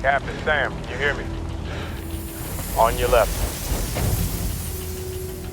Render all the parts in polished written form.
Captain Sam, you hear me? On your left.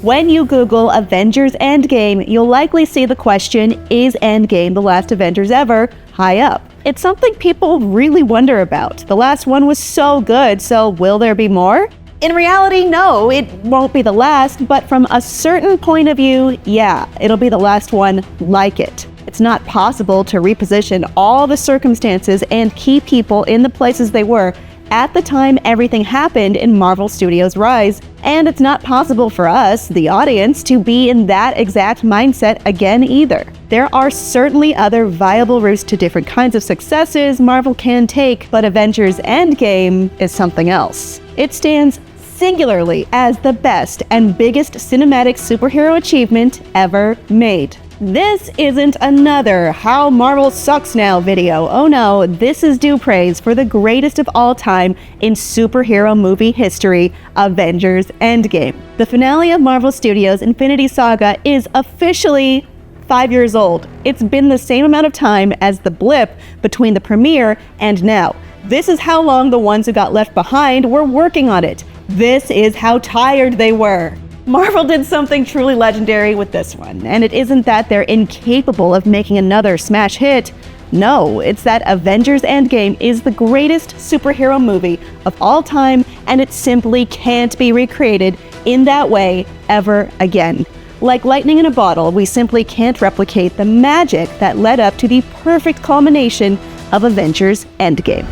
When you Google Avengers Endgame, you'll likely see the question, is Endgame the last Avengers ever, high up. It's something people really wonder about. The last one was so good, so will there be more? In reality, no, it won't be the last, but from a certain point of view, yeah, it'll be the last one like it. It's not possible to reposition all the circumstances and keep people in the places they were at the time everything happened in Marvel Studios' rise, and it's not possible for us, the audience, to be in that exact mindset again either. There are certainly other viable routes to different kinds of successes Marvel can take, but Avengers Endgame is something else. It stands singularly as the best and biggest cinematic superhero achievement ever made. This isn't another How Marvel Sucks Now video. Oh no, this is due praise for the greatest of all time in superhero movie history, Avengers Endgame. The finale of Marvel Studios' Infinity Saga is officially 5 years old. It's been the same amount of time as the blip between the premiere and now. This is how long the ones who got left behind were working on it. This is how tired they were. Marvel did something truly legendary with this one, and it isn't that they're incapable of making another smash hit. No, it's that Avengers Endgame is the greatest superhero movie of all time, and it simply can't be recreated in that way ever again. Like lightning in a bottle, we simply can't replicate the magic that led up to the perfect culmination of Avengers Endgame.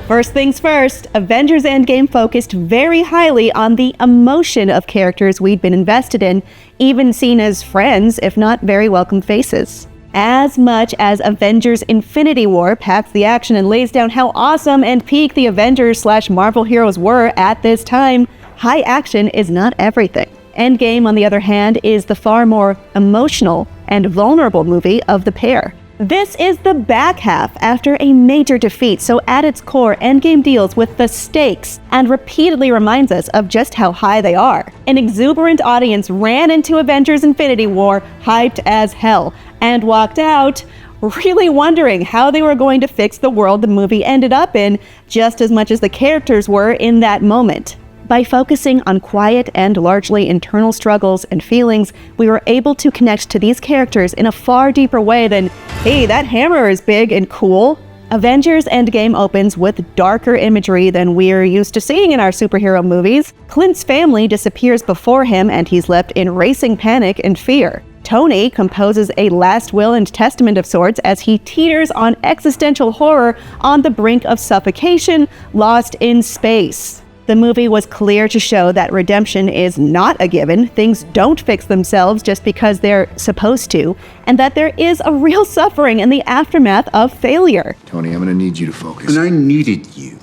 First things first, Avengers Endgame focused very highly on the emotion of characters we'd been invested in, even seen as friends, if not very welcome faces. As much as Avengers Infinity War packs the action and lays down how awesome and peak the Avengers/Marvel heroes were at this time, high action is not everything. Endgame, on the other hand, is the far more emotional and vulnerable movie of the pair. This is the back half after a major defeat, so at its core, Endgame deals with the stakes and repeatedly reminds us of just how high they are. An exuberant audience ran into Avengers Infinity War hyped as hell and walked out really wondering how they were going to fix the world the movie ended up in, just as much as the characters were in that moment. By focusing on quiet and largely internal struggles and feelings, we were able to connect to these characters in a far deeper way than, hey, that hammer is big and cool. Avengers Endgame opens with darker imagery than we're used to seeing in our superhero movies. Clint's family disappears before him, and he's left in racing panic and fear. Tony composes a last will and testament of sorts as he teeters on existential horror on the brink of suffocation, lost in space. The movie was clear to show that redemption is not a given, things don't fix themselves just because they're supposed to, and that there is a real suffering in the aftermath of failure. Tony, I'm gonna need you to focus. And I needed you.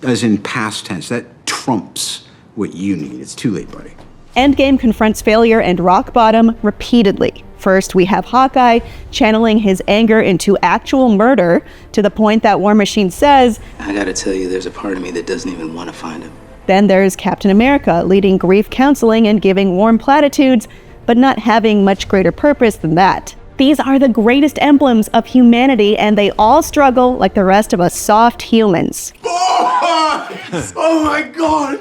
As in past tense, that trumps what you need. It's too late, buddy. Endgame confronts failure and rock bottom repeatedly. First, we have Hawkeye channeling his anger into actual murder to the point that War Machine says, I gotta tell you, there's a part of me that doesn't even want to find him. Then there's Captain America leading grief counseling and giving warm platitudes, but not having much greater purpose than that. These are the greatest emblems of humanity, and they all struggle like the rest of us soft humans. Oh my god!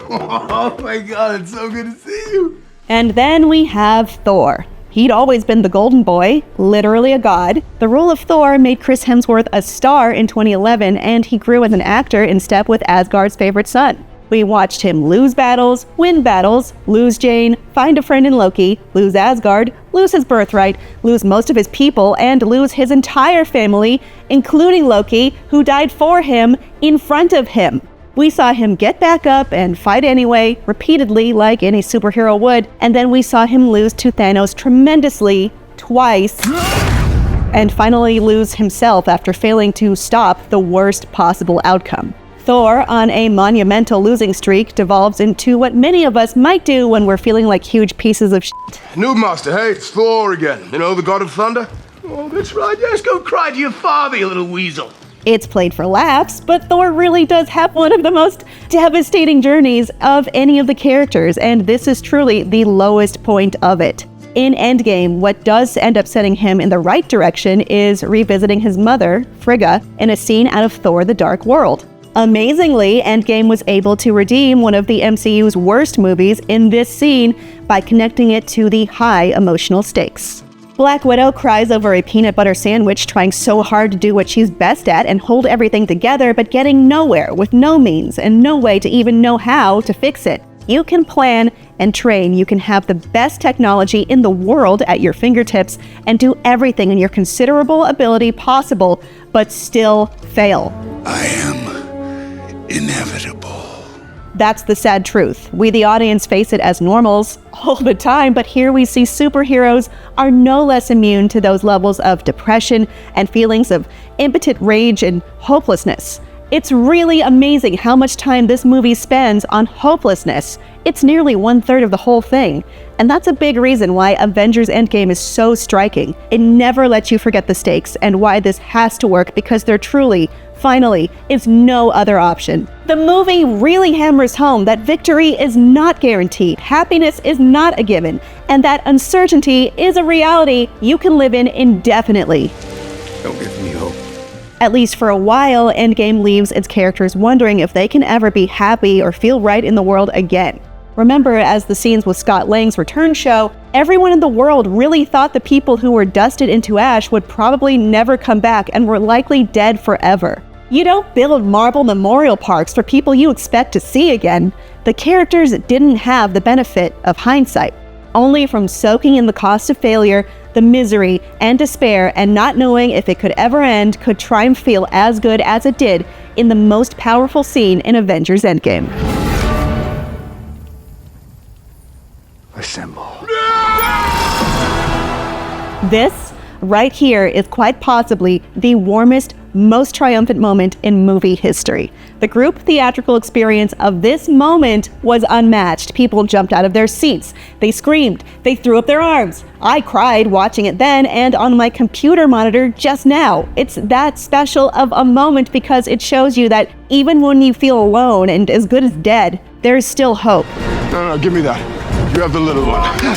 Oh my god, it's so good to see you! And then we have Thor. He'd always been the golden boy, literally a god. The role of Thor made Chris Hemsworth a star in 2011, and he grew as an actor in step with Asgard's favorite son. We watched him lose battles, win battles, lose Jane, find a friend in Loki, lose Asgard, lose his birthright, lose most of his people, and lose his entire family, including Loki, who died for him in front of him. We saw him get back up and fight anyway, repeatedly like any superhero would, and then we saw him lose to Thanos tremendously, twice, and finally lose himself after failing to stop the worst possible outcome. Thor, on a monumental losing streak, devolves into what many of us might do when we're feeling like huge pieces of shit. Noob Master, hey, it's Thor again. You know, the god of thunder? Oh, that's right. Yes, go cry to your father, you little weasel. It's played for laughs, but Thor really does have one of the most devastating journeys of any of the characters, and this is truly the lowest point of it. In Endgame, what does end up setting him in the right direction is revisiting his mother, Frigga, in a scene out of Thor: The Dark World. Amazingly, Endgame was able to redeem one of the MCU's worst movies in this scene by connecting it to the high emotional stakes. Black Widow cries over a peanut butter sandwich, trying so hard to do what she's best at and hold everything together, but getting nowhere with no means and no way to even know how to fix it. You can plan and train, you can have the best technology in the world at your fingertips and do everything in your considerable ability possible, but still fail. I am inevitable. That's the sad truth. We, the audience, face it as normals all the time, but here we see superheroes are no less immune to those levels of depression and feelings of impotent rage and hopelessness. It's really amazing how much time this movie spends on hopelessness. It's nearly 1/3 of the whole thing. And that's a big reason why Avengers Endgame is so striking. It never lets you forget the stakes and why this has to work, because there truly, finally, is no other option. The movie really hammers home that victory is not guaranteed, happiness is not a given, and that uncertainty is a reality you can live in indefinitely. Don't give me hope. At least for a while, Endgame leaves its characters wondering if they can ever be happy or feel right in the world again. Remember, as the scenes with Scott Lang's return show, everyone in the world really thought the people who were dusted into ash would probably never come back and were likely dead forever. You don't build marble memorial parks for people you expect to see again. The characters didn't have the benefit of hindsight. Only from soaking in the cost of failure, the misery and despair, and not knowing if it could ever end, could Triumph feel as good as it did in the most powerful scene in Avengers Endgame. Assemble. This, right here, is quite possibly the warmest, most triumphant moment in movie history. The group theatrical experience of this moment was unmatched. People jumped out of their seats. They screamed. They threw up their arms. I cried watching it then and on my computer monitor just now. It's that special of a moment because it shows you that even when you feel alone and as good as dead, there's still hope. No, give me that. You have the little one.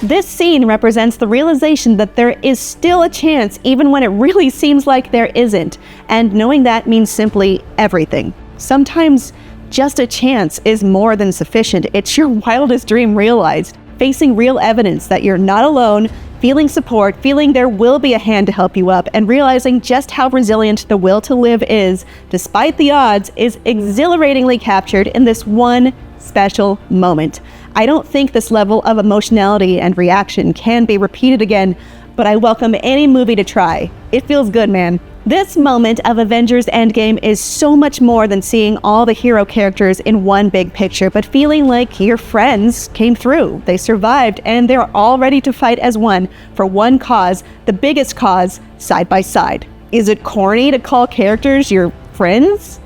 This scene represents the realization that there is still a chance even when it really seems like there isn't, and knowing that means simply everything. Sometimes just a chance is more than sufficient. It's your wildest dream realized. Facing real evidence that you're not alone, feeling support, feeling there will be a hand to help you up, and realizing just how resilient the will to live is, despite the odds, is exhilaratingly captured in this one special moment. I don't think this level of emotionality and reaction can be repeated again, but I welcome any movie to try. It feels good, man. This moment of Avengers Endgame is so much more than seeing all the hero characters in one big picture, but feeling like your friends came through, they survived, and they're all ready to fight as one for one cause, the biggest cause, side by side. Is it corny to call characters your friends?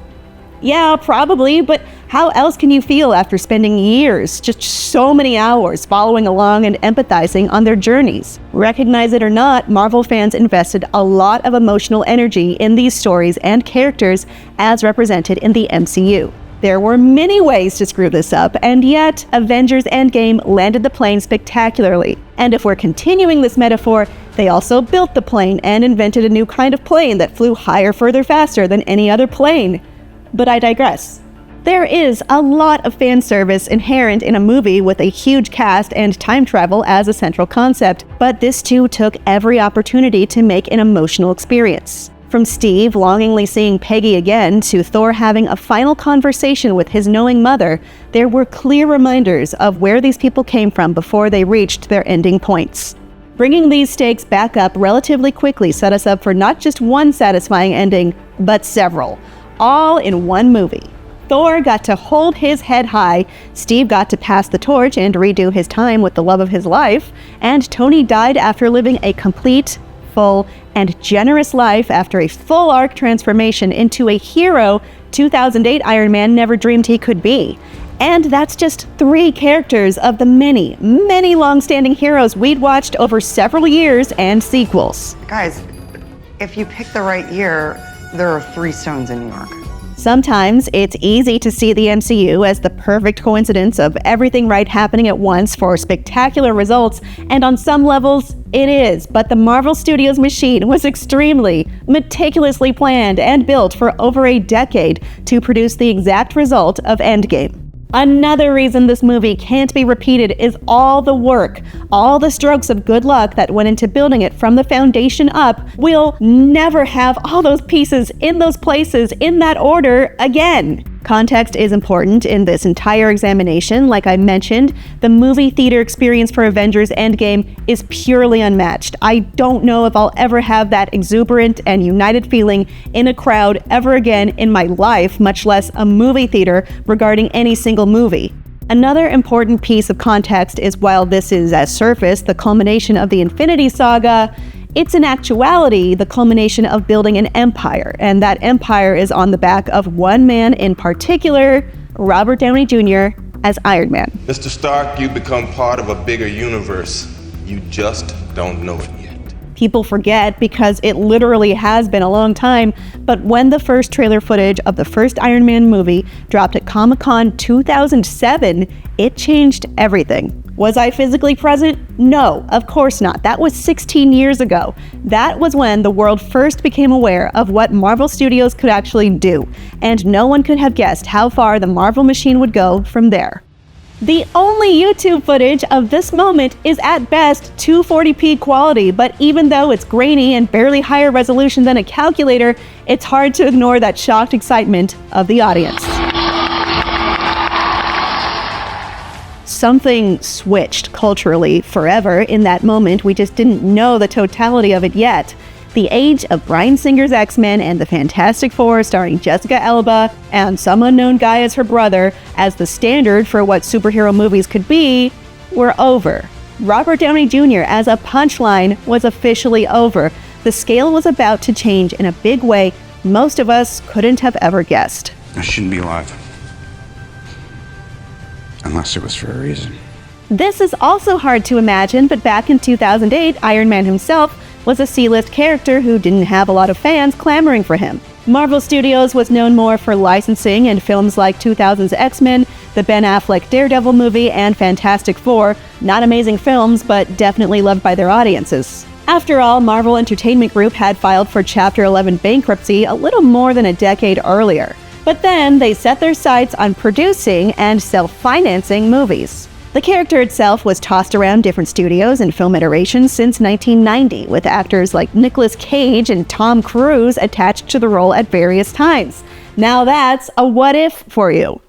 Yeah, probably, but how else can you feel after spending years, just so many hours, following along and empathizing on their journeys? Recognize it or not, Marvel fans invested a lot of emotional energy in these stories and characters as represented in the MCU. There were many ways to screw this up, and yet Avengers Endgame landed the plane spectacularly. And if we're continuing this metaphor, they also built the plane and invented a new kind of plane that flew higher, further, faster than any other plane. But I digress. There is a lot of fan service inherent in a movie with a huge cast and time travel as a central concept, but this too took every opportunity to make an emotional experience. From Steve longingly seeing Peggy again to Thor having a final conversation with his knowing mother, there were clear reminders of where these people came from before they reached their ending points. Bringing these stakes back up relatively quickly set us up for not just one satisfying ending, but several, all in one movie. Thor got to hold his head high, Steve got to pass the torch and redo his time with the love of his life, and Tony died after living a complete, full, and generous life after a full arc transformation into a hero 2008 Iron Man never dreamed he could be. And that's just 3 characters of the many, many long-standing heroes we'd watched over several years and sequels. Guys, if you pick the right year, There are 3 stones in New York. Sometimes it's easy to see the MCU as the perfect coincidence of everything right happening at once for spectacular results, and on some levels, it is. But the Marvel Studios machine was extremely, meticulously planned and built for over a decade to produce the exact result of Endgame. Another reason this movie can't be repeated is all the work, all the strokes of good luck that went into building it from the foundation up. We'll never have all those pieces in those places in that order again. Context is important in this entire examination. Like I mentioned, the movie theater experience for Avengers Endgame is purely unmatched. I don't know if I'll ever have that exuberant and united feeling in a crowd ever again in my life, much less a movie theater regarding any single movie. Another important piece of context is, while this is, at surface, the culmination of the Infinity Saga, it's in actuality the culmination of building an empire, and that empire is on the back of one man in particular, Robert Downey Jr. as Iron Man. Mr. Stark, you become part of a bigger universe. You just don't know it yet. People forget because it literally has been a long time, but when the first trailer footage of the first Iron Man movie dropped at Comic-Con 2007, it changed everything. Was I physically present? No, of course not. That was 16 years ago. That was when the world first became aware of what Marvel Studios could actually do, and no one could have guessed how far the Marvel machine would go from there. The only YouTube footage of this moment is at best 240p quality, but even though it's grainy and barely higher resolution than a calculator, it's hard to ignore that shocked excitement of the audience. Something switched culturally forever in that moment. We just didn't know the totality of it yet. The age of Bryan Singer's X-Men and the Fantastic Four starring Jessica Alba and some unknown guy as her brother as the standard for what superhero movies could be were over. Robert Downey Jr. as a punchline was officially over. The scale was about to change in a big way most of us couldn't have ever guessed. I shouldn't be alive. Unless it was for a reason. This is also hard to imagine, but back in 2008, Iron Man himself was a C-list character who didn't have a lot of fans clamoring for him. Marvel Studios was known more for licensing and films like 2000's X-Men, the Ben Affleck Daredevil movie, and Fantastic Four. Not amazing films, but definitely loved by their audiences. After all, Marvel Entertainment Group had filed for Chapter 11 bankruptcy a little more than a decade earlier. But then they set their sights on producing and self-financing movies. The character itself was tossed around different studios and film iterations since 1990, with actors like Nicolas Cage and Tom Cruise attached to the role at various times. Now that's a what if for you.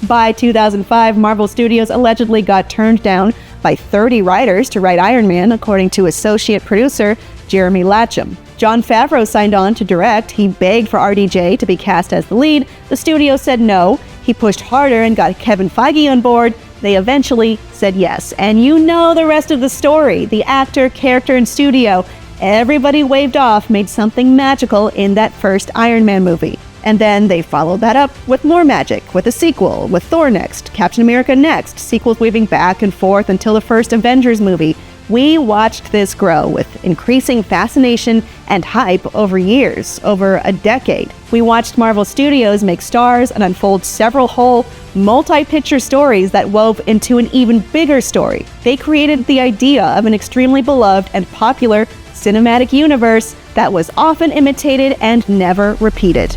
By 2005, Marvel Studios allegedly got turned down by 30 writers to write Iron Man, according to associate producer Jeremy Latcham. Jon Favreau signed on to direct. He begged for RDJ to be cast as the lead. The studio said no. He pushed harder and got Kevin Feige on board. They eventually said yes. And you know the rest of the story. The actor, character, and studio, everybody waved off, made something magical in that first Iron Man movie. And then they followed that up with more magic, with a sequel, with Thor next, Captain America next, sequels weaving back and forth until the first Avengers movie. We watched this grow with increasing fascination and hype over years, over a decade. We watched Marvel Studios make stars and unfold several whole, multi-picture stories that wove into an even bigger story. They created the idea of an extremely beloved and popular cinematic universe that was often imitated and never repeated.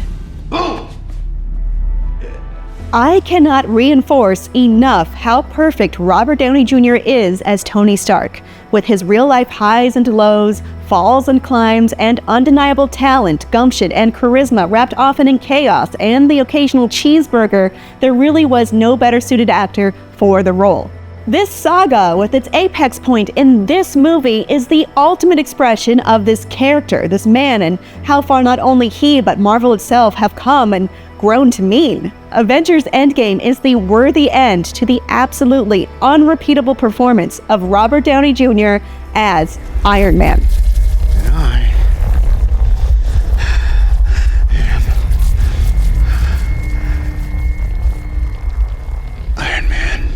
I cannot reinforce enough how perfect Robert Downey Jr. is as Tony Stark, with his real-life highs and lows, falls and climbs, and undeniable talent, gumption, and charisma wrapped often in chaos and the occasional cheeseburger. There really was no better suited actor for the role. This saga, with its apex point in this movie, is the ultimate expression of this character, this man, and how far not only he but Marvel itself have come and grown to mean. Avengers Endgame is the worthy end to the absolutely unrepeatable performance of Robert Downey Jr. as Iron Man. And I am Iron Man.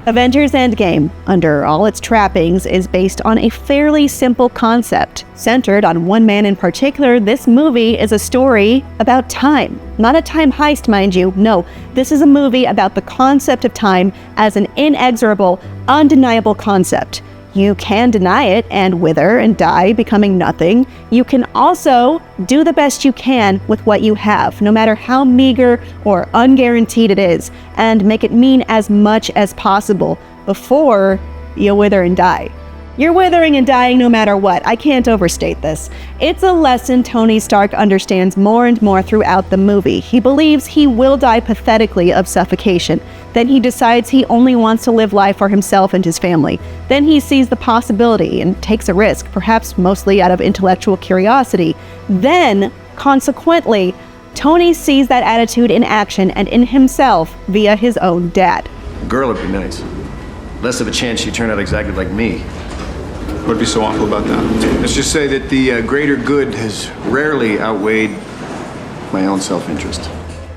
Avengers Endgame, under all its trappings, is based on a fairly simple concept. Centered on one man in particular, this movie is a story about time. Not a time heist, mind you. No, this is a movie about the concept of time as an inexorable, undeniable concept. You can deny it and wither and die, becoming nothing. You can also do the best you can with what you have, no matter how meager or unguaranteed it is, and make it mean as much as possible before you wither and die. You're withering and dying no matter what. I can't overstate this. It's a lesson Tony Stark understands more and more throughout the movie. He believes he will die pathetically of suffocation. Then he decides he only wants to live life for himself and his family. Then he sees the possibility and takes a risk, perhaps mostly out of intellectual curiosity. Then, consequently, Tony sees that attitude in action and in himself via his own dad. A girl would be nice. Less of a chance she'd turn out exactly like me. What'd be so awful about that? Let's just say that the greater good has rarely outweighed my own self-interest.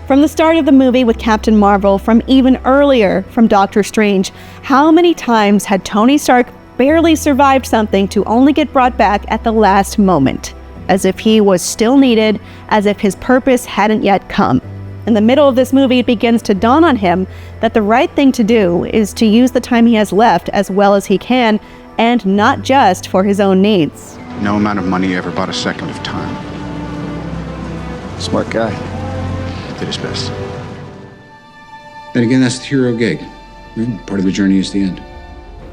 From the start of the movie with Captain Marvel, from even earlier from Doctor Strange, how many times had Tony Stark barely survived something to only get brought back at the last moment? As if he was still needed, as if his purpose hadn't yet come. In the middle of this movie, it begins to dawn on him that the right thing to do is to use the time he has left as well as he can, and not just for his own needs. No amount of money ever bought a second of time. Smart guy. Did his best. Then again, that's the hero gig. Part of the journey is the end.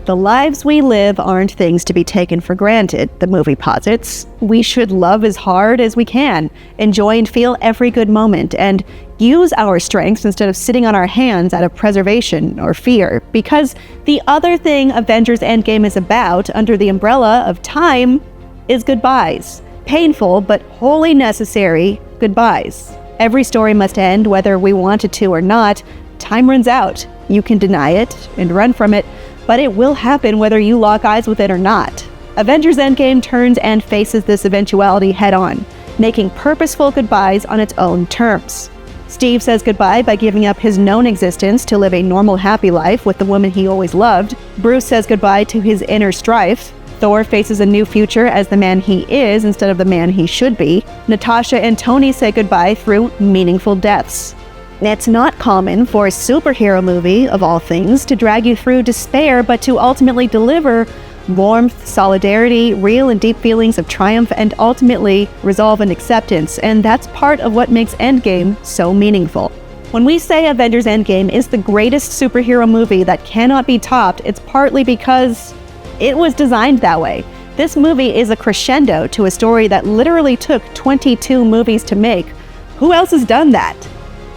The lives we live aren't things to be taken for granted, the movie posits. We should love as hard as we can, enjoy and feel every good moment, and use our strengths instead of sitting on our hands out of preservation or fear. Because the other thing Avengers Endgame is about, under the umbrella of time, is goodbyes. Painful, but wholly necessary goodbyes. Every story must end, whether we want it to or not. Time runs out. You can deny it and run from it, but it will happen whether you lock eyes with it or not. Avengers Endgame turns and faces this eventuality head-on, making purposeful goodbyes on its own terms. Steve says goodbye by giving up his known existence to live a normal, happy life with the woman he always loved. Bruce says goodbye to his inner strife. Thor faces a new future as the man he is instead of the man he should be. Natasha and Tony say goodbye through meaningful deaths. It's not common for a superhero movie, of all things, to drag you through despair, but to ultimately deliver warmth, solidarity, real and deep feelings of triumph, and ultimately resolve and acceptance. And that's part of what makes Endgame so meaningful. When we say Avengers Endgame is the greatest superhero movie that cannot be topped, it's partly because it was designed that way. This movie is a crescendo to a story that literally took 22 movies to make. Who else has done that?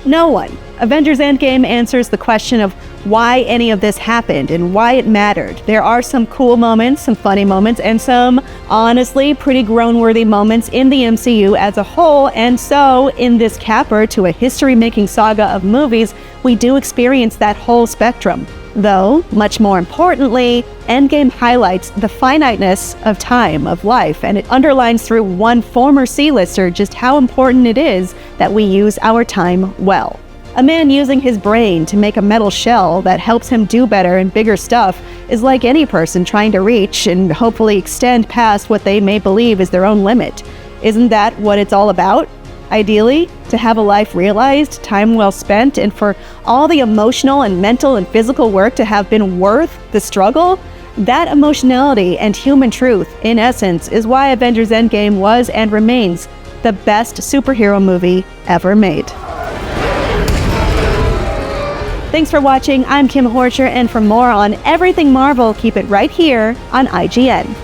No one. Avengers Endgame answers the question of why any of this happened and why it mattered. There are some cool moments, some funny moments, and some, honestly, pretty groan-worthy moments in the MCU as a whole, and so, in this capper to a history-making saga of movies, we do experience that whole spectrum. Though, much more importantly, Endgame highlights the finiteness of time, of life, and it underlines through one former C-lister just how important it is that we use our time well. A man using his brain to make a metal shell that helps him do better and bigger stuff is like any person trying to reach and hopefully extend past what they may believe is their own limit. Isn't that what it's all about? Ideally, to have a life realized, time well spent, and for all the emotional and mental and physical work to have been worth the struggle? That emotionality and human truth, in essence, is why Avengers Endgame was and remains the best superhero movie ever made. Thanks for watching. I'm Kim Horcher, and for more on everything Marvel, keep it right here on IGN.